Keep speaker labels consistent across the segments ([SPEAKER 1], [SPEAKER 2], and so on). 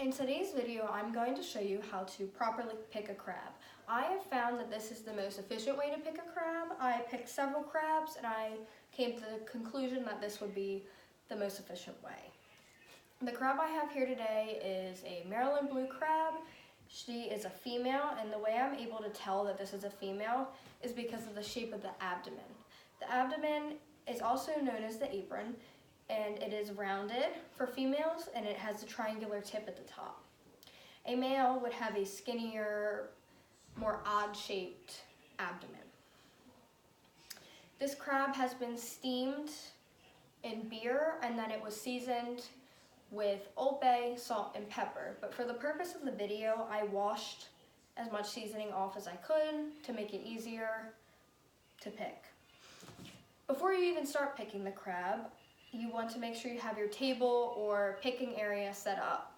[SPEAKER 1] In today's video, I'm going to show you how to properly pick a crab. I have found that this is the most efficient way to pick a crab. I picked several crabs and I came to the conclusion that this would be the most efficient way. The crab I have here today is a Maryland blue crab. She is a female, and the way I'm able to tell that this is a female is because of the shape of the abdomen. The abdomen is also known as the apron, and it is rounded for females, and it has a triangular tip at the top. A male would have a skinnier, more odd-shaped abdomen. This crab has been steamed in beer, and then it was seasoned with Old Bay, salt, and pepper. But for the purpose of the video, I washed as much seasoning off as I could to make it easier to pick. Before you even start picking the crab, you want to make sure you have your table or picking area set up.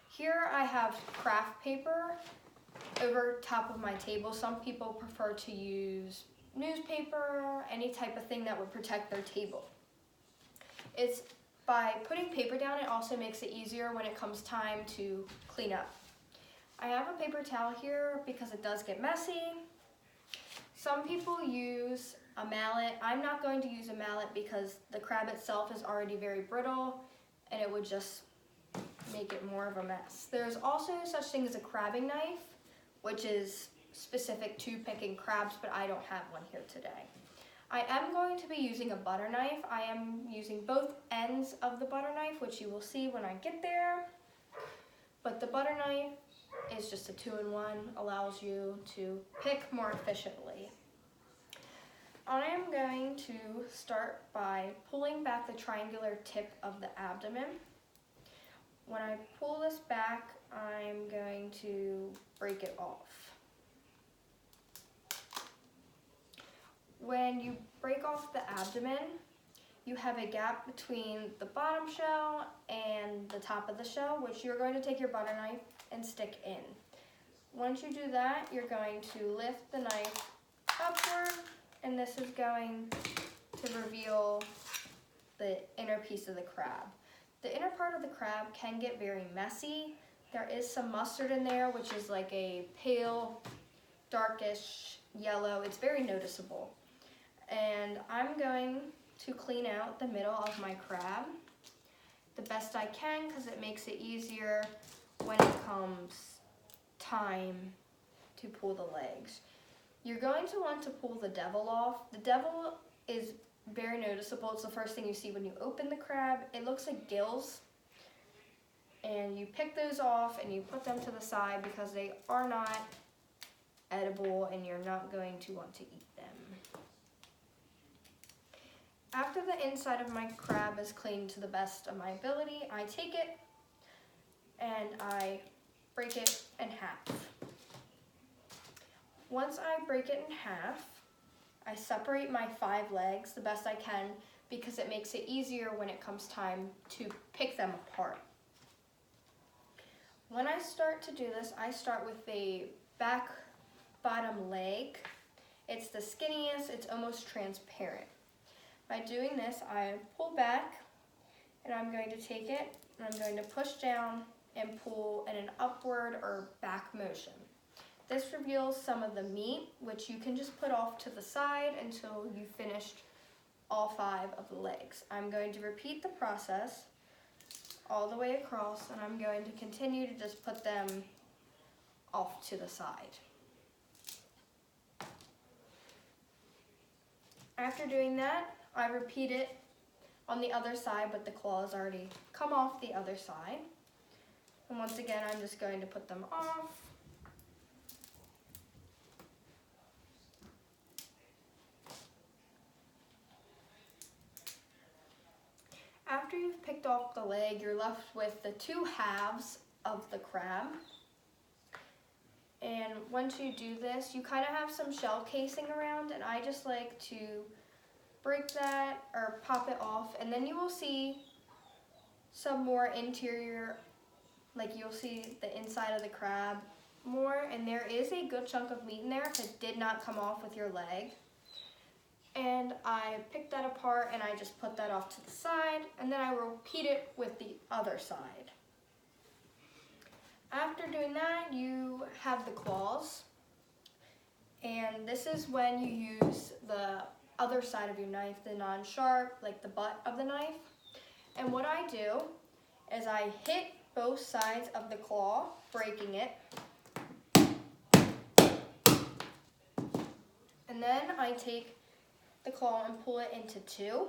[SPEAKER 1] Here I have craft paper over top of my table. Some people prefer to use newspaper, any type of thing that would protect their table. It's by putting paper down, it also makes it easier when it comes time to clean up. I have a paper towel here because it does get messy. Some people use a mallet. I'm not going to use a mallet because the crab itself is already very brittle and it would just make it more of a mess. There's also such thing as a crabbing knife, which is specific to picking crabs, but I don't have one here today. I am going to be using a butter knife. I am using both ends of the butter knife, which you will see when I get there. But the butter knife is just a 2-in-1, allows you to pick more efficiently. I am going to start by pulling back the triangular tip of the abdomen. When I pull this back, I'm going to break it off. When you break off the abdomen, you have a gap between the bottom shell and the top of the shell, which you're going to take your butter knife and stick in. Once you do that, you're going to lift the knife upward, and this is going to reveal the inner piece of the crab. The inner part of the crab can get very messy. There is some mustard in there, which is like a pale, darkish yellow. It's very noticeable. And I'm going to clean out the middle of my crab the best I can because it makes it easier when it comes time to pull the legs. You're going to want to pull the devil off. The devil is very noticeable. It's the first thing you see when you open the crab. It looks like gills, and you pick those off and you put them to the side because they are not edible and you're not going to want to eat them. After the inside of my crab is cleaned to the best of my ability, I take it and I break it in half. Once I break it in half, I separate my 5 legs the best I can because it makes it easier when it comes time to pick them apart. When I start to do this, I start with the back bottom leg. It's the skinniest, it's almost transparent. By doing this, I pull back and I'm going to take it and I'm going to push down and pull in an upward or back motion. This reveals some of the meat, which you can just put off to the side until you finished all 5 of the legs. I'm going to repeat the process all the way across, and I'm going to continue to just put them off to the side. After doing that, I repeat it on the other side, but the claws already come off the other side. And once again, I'm just going to put them off. After you've picked off the leg, you're left with the 2 halves of the crab. And once you do this, you kind of have some shell casing around, and I just like to break that or pop it off, and then you will see some more interior, like you'll see the inside of the crab more, and there is a good chunk of meat in there if it did not come off with your leg. And I pick that apart and I just put that off to the side, and then I repeat it with the other side. doing that, you have the claws. And this is when you use the other side of your knife, the non-sharp, like the butt of the knife. And what I do is I hit both sides of the claw, breaking it. And then I take the claw and pull it into two.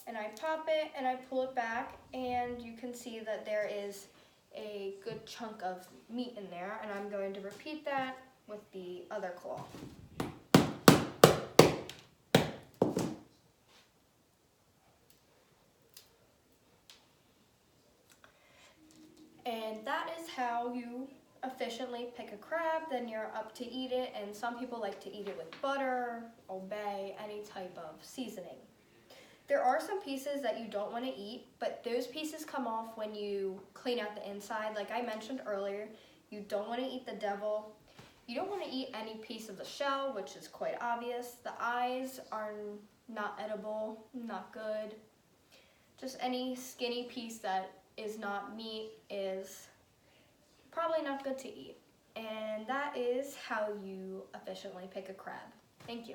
[SPEAKER 1] And I pop it and I pull it back, and you can see that there is a good chunk of meat in there, and I'm going to repeat that with the other claw. And that is how you efficiently pick a crab. Then you're up to eat it, and some people like to eat it with butter, Old Bay, any type of seasoning. There are some pieces that you don't want to eat, but those pieces come off when you clean out the inside. Like I mentioned earlier, you don't want to eat the devil. You don't want to eat any piece of the shell, which is quite obvious. The eyes are not edible, not good. Just any skinny piece that is not meat is probably not good to eat. And that is how you efficiently pick a crab. Thank you.